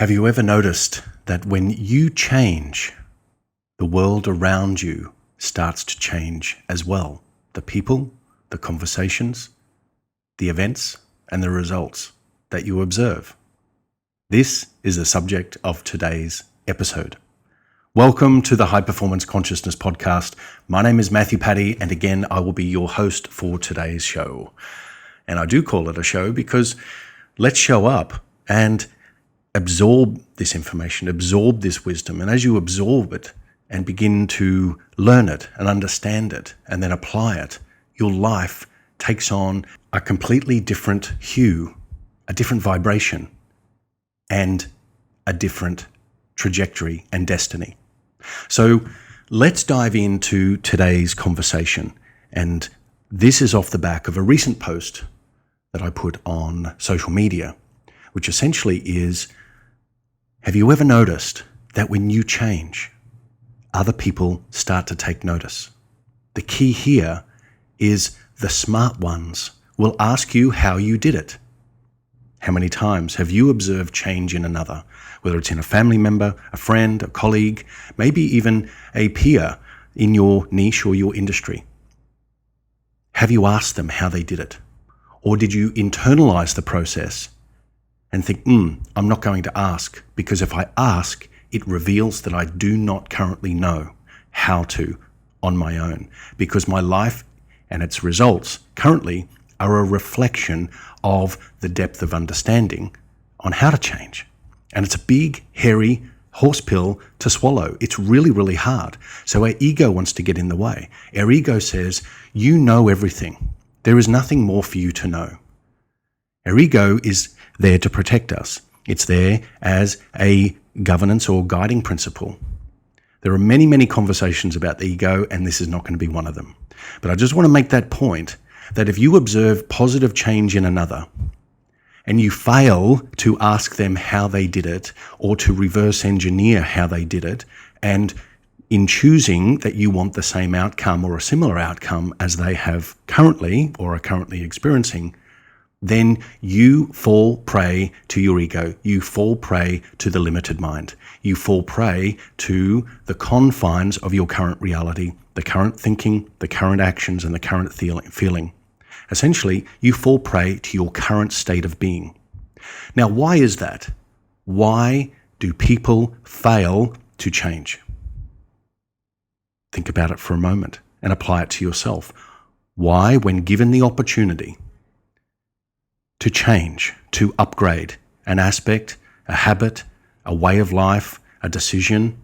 Have you ever noticed that when you change, the world around you starts to change as well? The people, the conversations, the events, and the results that you observe. This is the subject of today's episode. Welcome to the High Performance Consciousness Podcast. My name is Matthew Paddy, and again, I will be your host for today's show. And I do call it a show because let's show up and absorb this information, absorb this wisdom. And as you absorb it and begin to learn it and understand it and then apply it, your life takes on a completely different hue, a different vibration, and a different trajectory and destiny. So let's dive into today's conversation. And this is off the back of a recent post that I put on social media, which essentially is, have you ever noticed that when you change, other people start to take notice? The key here is the smart ones will ask you how you did it. How many times have you observed change in another, whether it's in a family member, a friend, a colleague, maybe even a peer in your niche or your industry? Have you asked them how they did it? Or did you internalize the process and think, I'm not going to ask, because if I ask, it reveals that I do not currently know how to on my own, because my life and its results currently are a reflection of the depth of understanding on how to change. And it's a big, hairy horse pill to swallow. It's really, really hard. So our ego wants to get in the way. Our ego says, you know everything. There is nothing more for you to know. Our ego is there to protect us. It's there as a governance or guiding principle. There are many, many conversations about the ego, and this is not going to be one of them. But I just want to make that point that if you observe positive change in another and you fail to ask them how they did it or to reverse engineer how they did it, and in choosing that you want the same outcome or a similar outcome as they have currently or are currently experiencing, then you fall prey to your ego. You fall prey to the limited mind. You fall prey to the confines of your current reality, the current thinking, the current actions, and the current feeling. Essentially, you fall prey to your current state of being. Now, why is that? Why do people fail to change? Think about it for a moment and apply it to yourself. Why, when given the opportunity to change, to upgrade an aspect, a habit, a way of life, a decision,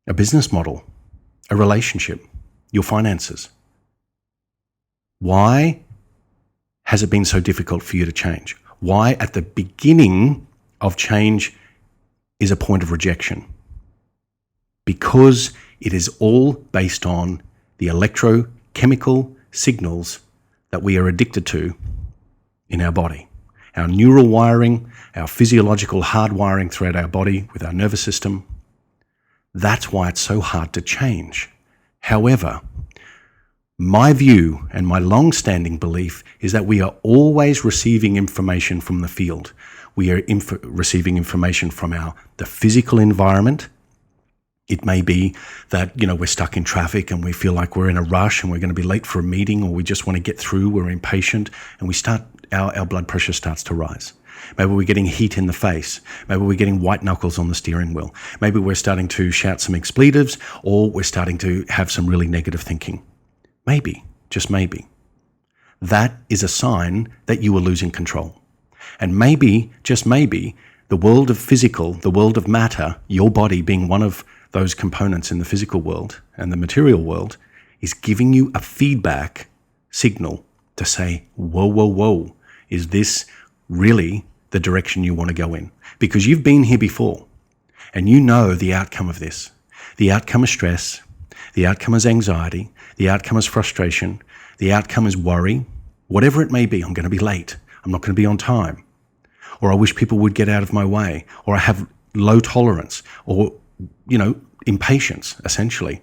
a business model, a relationship, your finances, why has it been so difficult for you to change? Why at the beginning of change is a point of rejection? Because it is all based on the electrochemical signals that we are addicted to in our body. Our neural wiring, our physiological hardwiring throughout our body with our nervous system. That's why it's so hard to change. However, my view and my long-standing belief is that we are always receiving information from the field. We are receiving information from the physical environment. It may be that, we're stuck in traffic and we feel like we're in a rush and we're going to be late for a meeting, or we just want to get through, we're impatient, and our blood pressure starts to rise. Maybe we're getting heat in the face. Maybe we're getting white knuckles on the steering wheel. Maybe we're starting to shout some expletives, or we're starting to have some really negative thinking. Maybe, just maybe. That is a sign that you are losing control. And maybe, just maybe, the world of physical, the world of matter, your body being one of those components in the physical world and the material world, is giving you a feedback signal to say, whoa, is this really the direction you want to go in? Because you've been here before and you know the outcome of this. The outcome is stress. The outcome is anxiety. The outcome is frustration. The outcome is worry. Whatever it may be, I'm going to be late. I'm not going to be on time. Or I wish people would get out of my way. Or I have low tolerance. Or, impatience, essentially.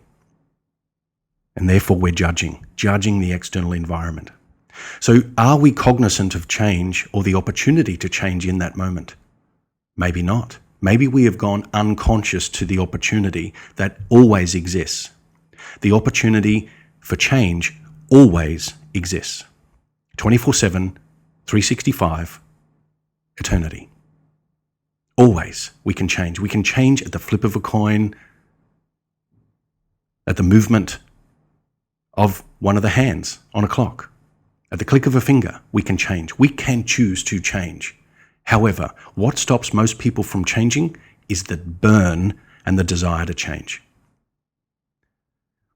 And therefore we're judging the external environment. So are we cognizant of change or the opportunity to change in that moment? Maybe not. Maybe we have gone unconscious to the opportunity that always exists. The opportunity for change always exists. 24/7, 365, eternity. Always we can change. We can change at the flip of a coin, at the movement of one of the hands on a clock. At the click of a finger, we can change. We can choose to change. However, what stops most people from changing is the burn and the desire to change.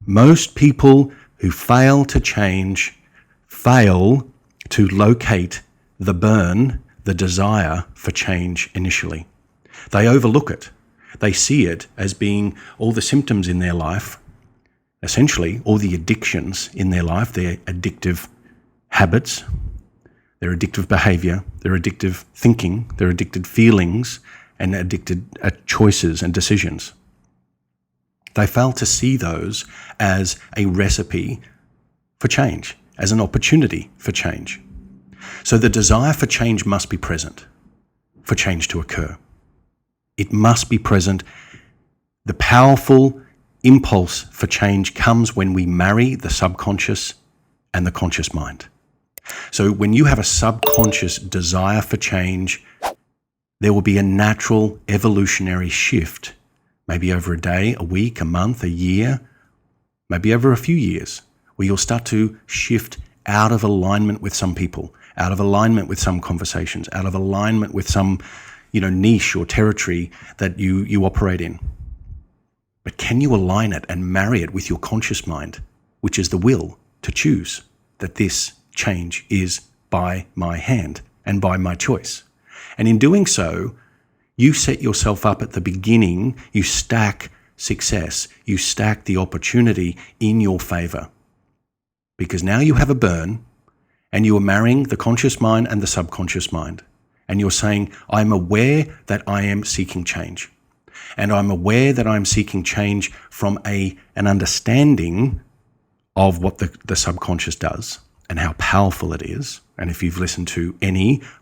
Most people who fail to change fail to locate the burn, the desire for change initially. They overlook it. They see it as being all the symptoms in their life, essentially all the addictions in their life, their addictive habits, their addictive behavior, their addictive thinking, their addicted feelings, and addicted choices and decisions. They fail to see those as a recipe for change, as an opportunity for change. So the desire for change must be present for change to occur. It must be present. The powerful impulse for change comes when we marry the subconscious and the conscious mind. So when you have a subconscious desire for change, there will be a natural evolutionary shift, maybe over a day, a week, a month, a year, maybe over a few years, where you'll start to shift out of alignment with some people, out of alignment with some conversations, out of alignment with some, niche or territory that you operate in. But can you align it and marry it with your conscious mind, which is the will to choose that this change is by my hand and by my choice? And in doing so, you set yourself up at the beginning, you stack success, you stack the opportunity in your favor. Because now you have a burn and you are marrying the conscious mind and the subconscious mind. And you're saying, I'm aware that I am seeking change. And I'm aware that I'm seeking change from an understanding of what the subconscious does and how powerful it is. And if you've listened to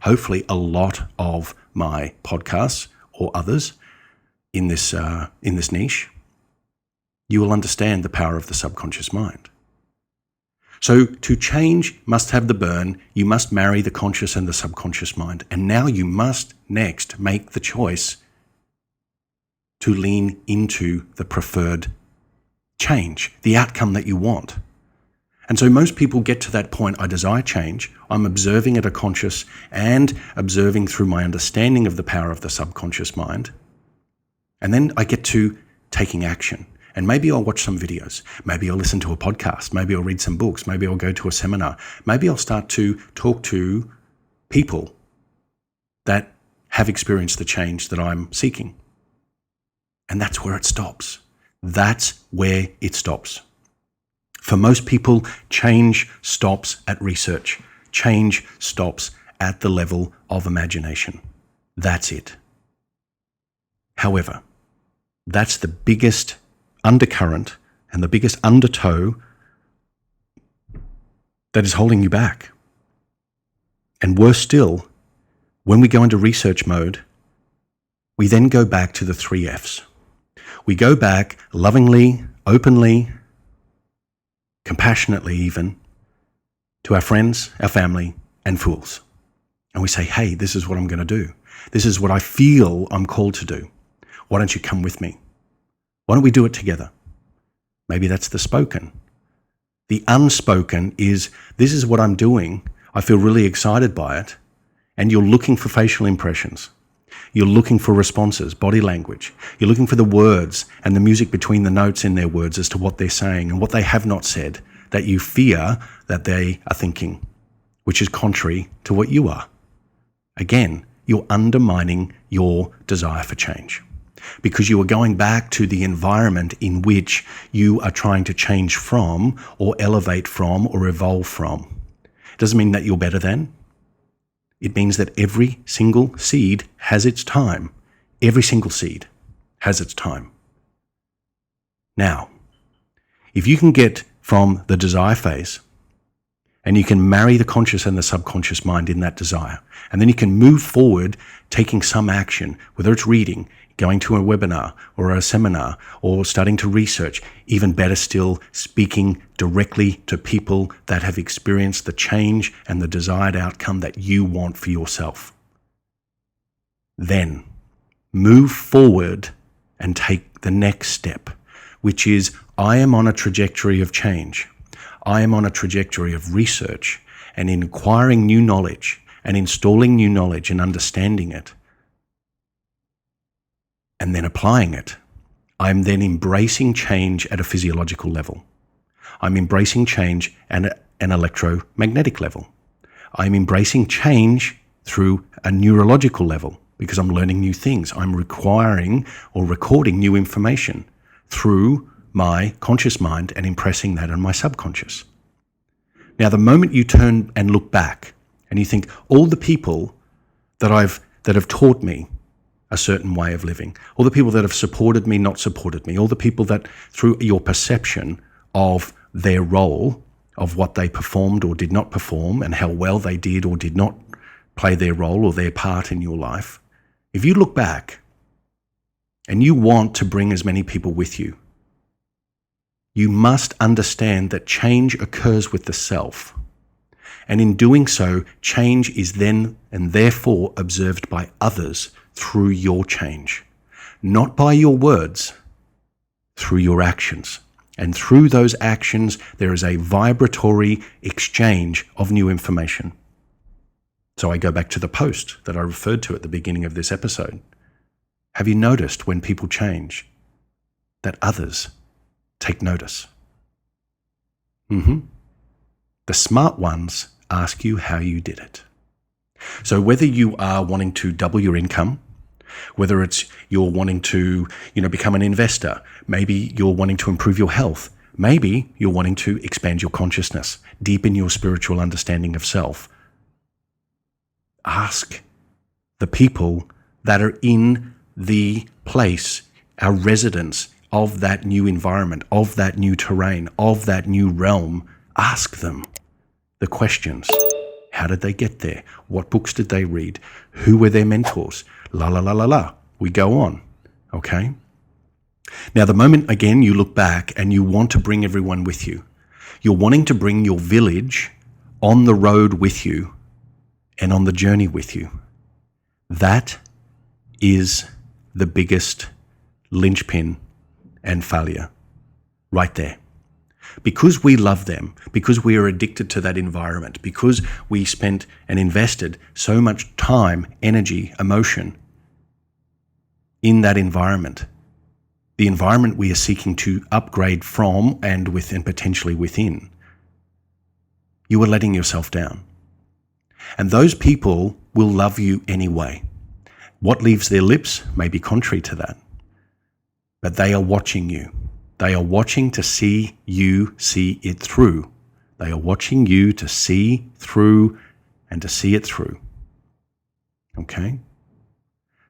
hopefully a lot of my podcasts or others in this niche, you will understand the power of the subconscious mind. So to change must have the burn, you must marry the conscious and the subconscious mind. And now you must next make the choice to lean into the preferred change, the outcome that you want. And so most people get to that point, I desire change, I'm observing at a conscious and observing through my understanding of the power of the subconscious mind. And then I get to taking action. And maybe I'll watch some videos, maybe I'll listen to a podcast, maybe I'll read some books, maybe I'll go to a seminar, maybe I'll start to talk to people that have experienced the change that I'm seeking. And that's where it stops. That's where it stops. For most people, change stops at research. Change stops at the level of imagination. That's it. However, that's the biggest undercurrent and the biggest undertow that is holding you back. And worse still, when we go into research mode, we then go back to the 3 F's. We go back lovingly, openly, compassionately even, to our friends, our family, and fools. And we say, hey, this is what I'm going to do. This is what I feel I'm called to do. Why don't you come with me? Why don't we do it together? Maybe that's the spoken. The unspoken is, this is what I'm doing. I feel really excited by it. And you're looking for facial impressions. You're looking for responses, body language. You're looking for the words and the music between the notes in their words as to what they're saying and what they have not said that you fear that they are thinking, which is contrary to what you are. Again, you're undermining your desire for change because you are going back to the environment in which you are trying to change from or elevate from or evolve from. It doesn't mean that you're better than. It means that every single seed has its time. Every single seed has its time. Now, if you can get from the desire phase And you can marry the conscious and the subconscious mind in that desire. And then you can move forward, taking some action, whether it's reading, going to a webinar or a seminar, or starting to research. Even better still, speaking directly to people that have experienced the change and the desired outcome that you want for yourself. Then move forward and take the next step, which is, I am on a trajectory of change. I am on a trajectory of research and in acquiring new knowledge and installing new knowledge and understanding it and then applying it. I'm then embracing change at a physiological level. I'm embracing change at an electromagnetic level. I'm embracing change through a neurological level because I'm learning new things. I'm requiring or recording new information through my conscious mind and impressing that on my subconscious. Now, the moment you turn and look back and you think, all the people that have taught me a certain way of living, all the people that have supported me, not supported me, all the people that through your perception of their role, of what they performed or did not perform and how well they did or did not play their role or their part in your life, if you look back and you want to bring as many people with you, you must understand that change occurs with the self. And in doing so, change is then and therefore observed by others through your change. Not by your words, through your actions. And through those actions, there is a vibratory exchange of new information. So I go back to the post that I referred to at the beginning of this episode. Have you noticed when people change that others take notice? The smart ones ask you how you did it. So whether you are wanting to double your income, whether it's you're wanting to, become an investor, maybe you're wanting to improve your health, maybe you're wanting to expand your consciousness, deepen your spiritual understanding of self. Ask the people that are in the place, our residents of that new environment, of that new terrain, of that new realm. Ask them the questions. How did they get there? What books did they read? Who were their mentors? La, la, la, la, la. We go on, okay? Now, the moment, again, you look back and you want to bring everyone with you, you're wanting to bring your village on the road with you and on the journey with you. That is the biggest linchpin and failure right there. Because we love them, because we are addicted to that environment, because we spent and invested so much time, energy, emotion in that environment, the environment we are seeking to upgrade from and potentially within, you are letting yourself down. And those people will love you anyway. What leaves their lips may be contrary to that, but they are watching you. They are watching to see you see it through. They are watching you to see through and to see it through. Okay?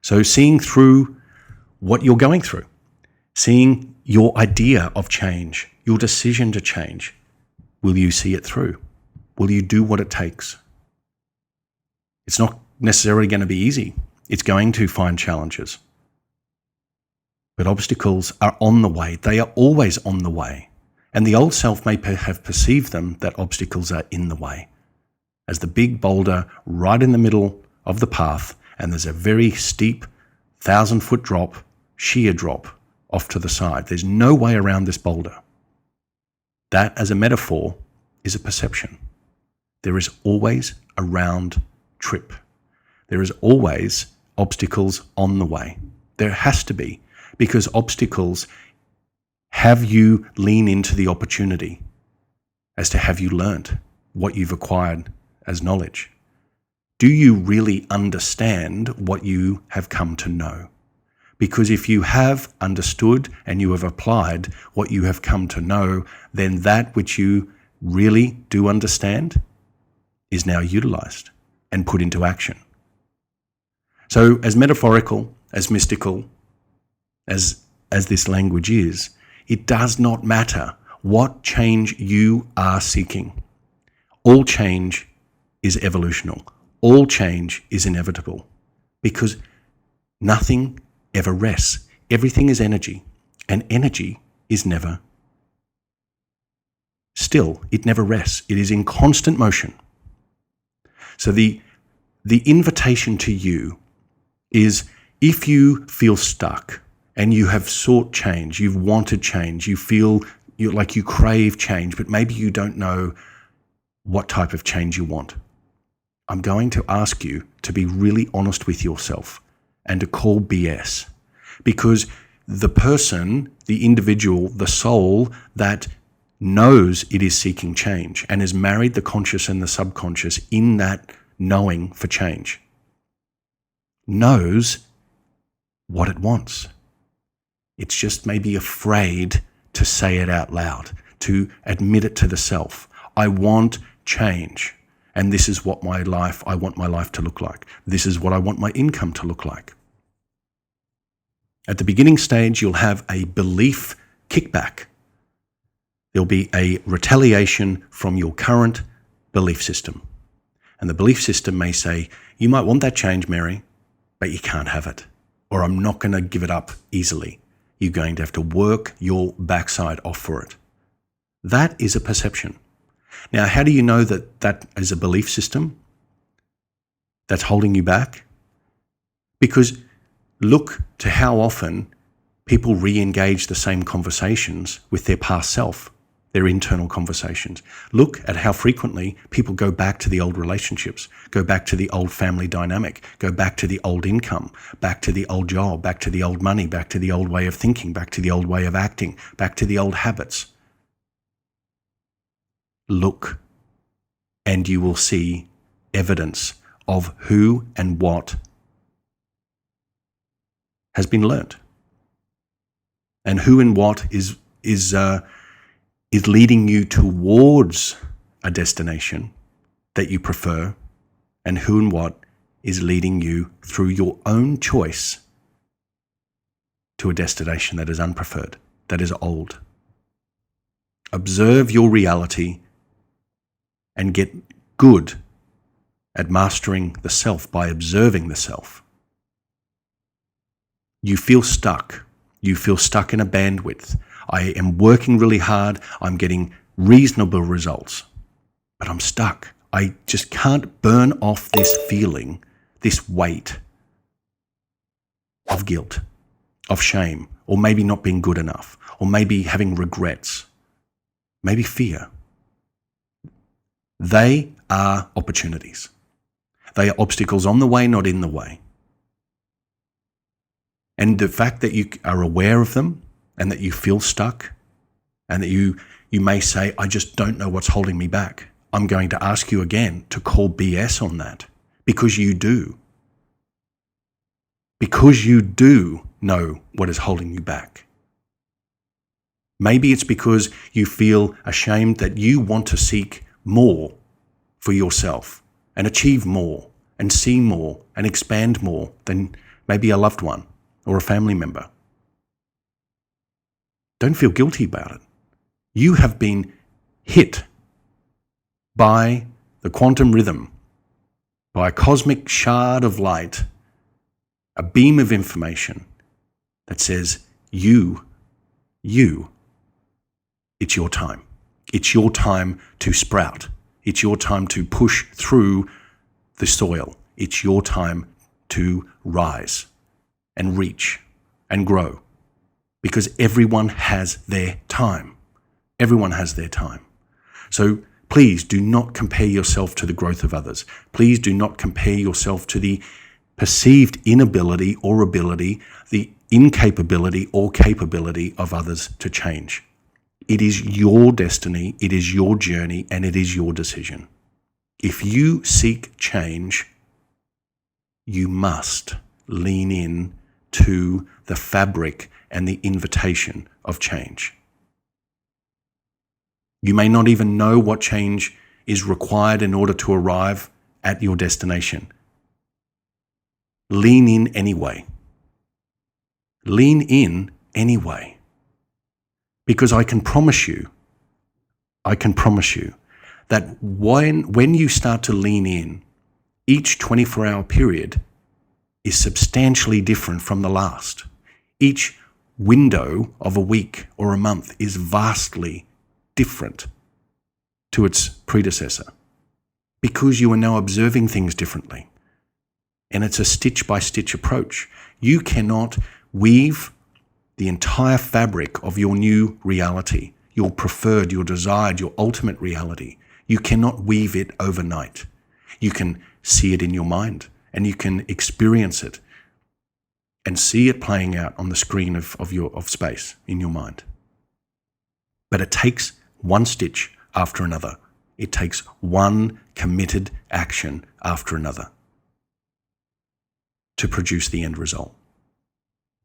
So seeing through what you're going through, seeing your idea of change, your decision to change, will you see it through? Will you do what it takes? It's not necessarily going to be easy. It's going to find challenges. But obstacles are on the way. They are always on the way. And the old self may have perceived them that obstacles are in the way. As the big boulder right in the middle of the path, and there's a very steep 1,000-foot drop, sheer drop off to the side. There's no way around this boulder. That, as a metaphor, is a perception. There is always a round trip. There is always obstacles on the way. There has to be, because obstacles have you lean into the opportunity as to have you learnt what you've acquired as knowledge. Do you really understand what you have come to know? Because if you have understood and you have applied what you have come to know, then that which you really do understand is now utilized and put into action. So as metaphorical, as mystical, as this language is, it does not matter what change you are seeking. All change is evolutional. All change is inevitable because nothing ever rests. Everything is energy, and energy is never still. It never rests. It is in constant motion. So the invitation to you is, if you feel stuck and you have sought change, you've wanted change, you feel like you crave change, but maybe you don't know what type of change you want, I'm going to ask you to be really honest with yourself and to call BS. Because the person, the individual, the soul that knows it is seeking change and has married the conscious and the subconscious in that knowing for change, knows what it wants. It's just maybe afraid to say it out loud, to admit it to the self. I want change, and this is what I want my life to look like. This is what I want my income to look like. At the beginning stage, you'll have a belief kickback. There'll be a retaliation from your current belief system. And the belief system may say, you might want that change, Mary, but you can't have it. Or I'm not going to give it up easily. You're going to have to work your backside off for it. That is a perception. Now, how do you know that that is a belief system that's holding you back? Because look to how often people re-engage the same conversations with their past self, their internal conversations. Look at how frequently people go back to the old relationships, go back to the old family dynamic, go back to the old income, back to the old job, back to the old money, back to the old way of thinking, back to the old way of acting, back to the old habits. Look, and you will see evidence of who and what has been learnt, and who and what is leading you towards a destination that you prefer, and who and what is leading you through your own choice to a destination that is unpreferred, that is old. Observe your reality and get good at mastering the self by observing the self. You feel stuck. You feel stuck in a bandwidth. I am working really hard. I'm getting reasonable results, but I'm stuck. I just can't burn off this feeling, this weight of guilt, of shame, or maybe not being good enough, or maybe having regrets, maybe fear. They are opportunities. They are obstacles on the way, not in the way. And the fact that you are aware of them and that you feel stuck and that you may say, I just don't know what's holding me back. I'm going to ask you again to call BS on that, because you do. Because you do know what is holding you back. Maybe it's because you feel ashamed that you want to seek more for yourself and achieve more and see more and expand more than maybe a loved one or a family member. Don't feel guilty about it. You have been hit by the quantum rhythm, by a cosmic shard of light, a beam of information that says, it's your time. It's your time to sprout. It's your time to push through the soil. It's your time to rise and reach and grow, because everyone has their time. Everyone has their time. So please do not compare yourself to the growth of others. Please do not compare yourself to the perceived inability or ability, the incapability or capability of others to change. It is your destiny, it is your journey, and it is your decision. If you seek change, you must lean in to the fabric and the invitation of change. You may not even know what change is required in order to arrive at your destination. Lean in anyway. Lean in anyway. Because I can promise you that when you start to lean in, each 24-hour period is substantially different from the last. Each window of a week or a month is vastly different to its predecessor because you are now observing things differently. And it's a stitch-by-stitch approach. You cannot weave the entire fabric of your new reality, your preferred, your desired, your ultimate reality. You cannot weave it overnight. You can see it in your mind and you can experience it and see it playing out on the screen of space in your mind. But it takes one stitch after another. It takes one committed action after another to produce the end result.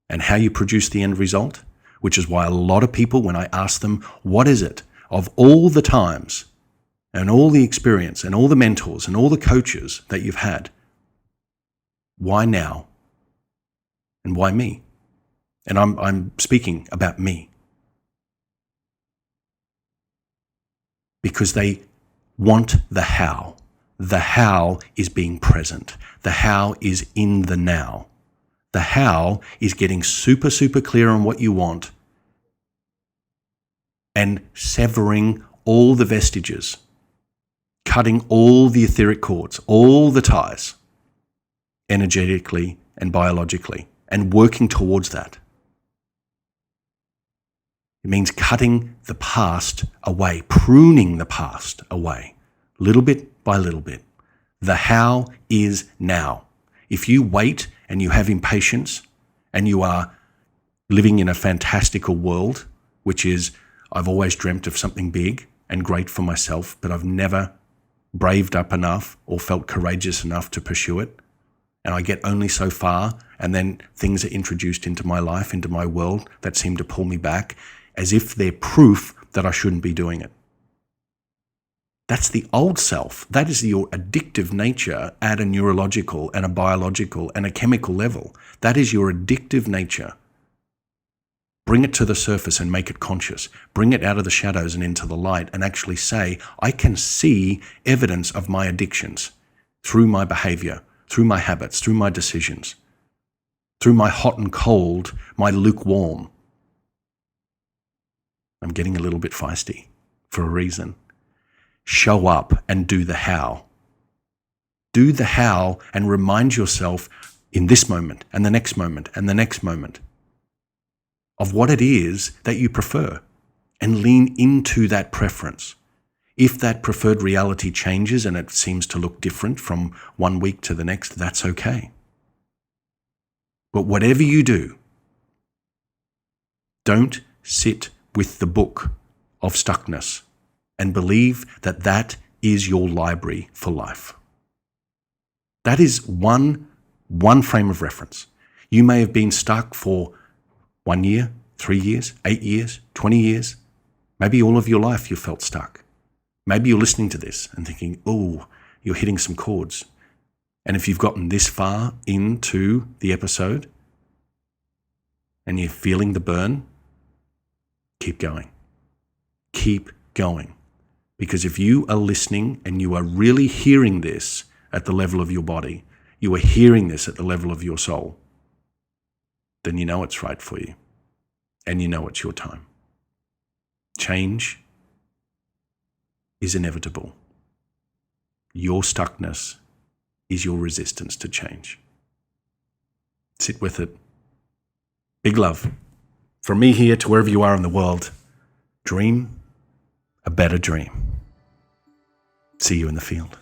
And how you produce the end result, which is why a lot of people, when I ask them, what is it of all the times and all the experience and all the mentors and all the coaches that you've had, why now? And why me? And I'm speaking about me. Because they want the how. The how is being present. The how is in the now. The how is getting super, super clear on what you want and severing all the vestiges, cutting all the etheric cords, all the ties, energetically and biologically, and working towards that. It means cutting the past away, pruning the past away, little bit by little bit. The how is now. If you wait and you have impatience and you are living in a fantastical world, which is, I've always dreamt of something big and great for myself, but I've never braved up enough or felt courageous enough to pursue it. And I get only so far, and then things are introduced into my life, into my world that seem to pull me back as if they're proof that I shouldn't be doing it. That's the old self. That is your addictive nature at a neurological and a biological and a chemical level. That is your addictive nature. Bring it to the surface and make it conscious. Bring it out of the shadows and into the light and actually say, I can see evidence of my addictions through my behavior, through my habits, through my decisions, through my hot and cold, my lukewarm. I'm getting a little bit feisty for a reason. Show up and do the how. Do the how and remind yourself in this moment and the next moment and the next moment of what it is that you prefer and lean into that preference. If that preferred reality changes and it seems to look different from one week to the next, that's okay. But whatever you do, don't sit with the book of stuckness and believe that that is your library for life. That is one frame of reference. You may have been stuck for 1 year, 3 years, 8 years, 20 years. Maybe all of your life you felt stuck. Maybe you're listening to this and thinking, oh, you're hitting some chords. And if you've gotten this far into the episode and you're feeling the burn, keep going. Keep going. Because if you are listening and you are really hearing this at the level of your body, you are hearing this at the level of your soul, then you know it's right for you. And you know it's your time. Change is inevitable. Your stuckness is your resistance to change. Sit with it. Big love. From me here to wherever you are in the world, dream a better dream. See you in the field.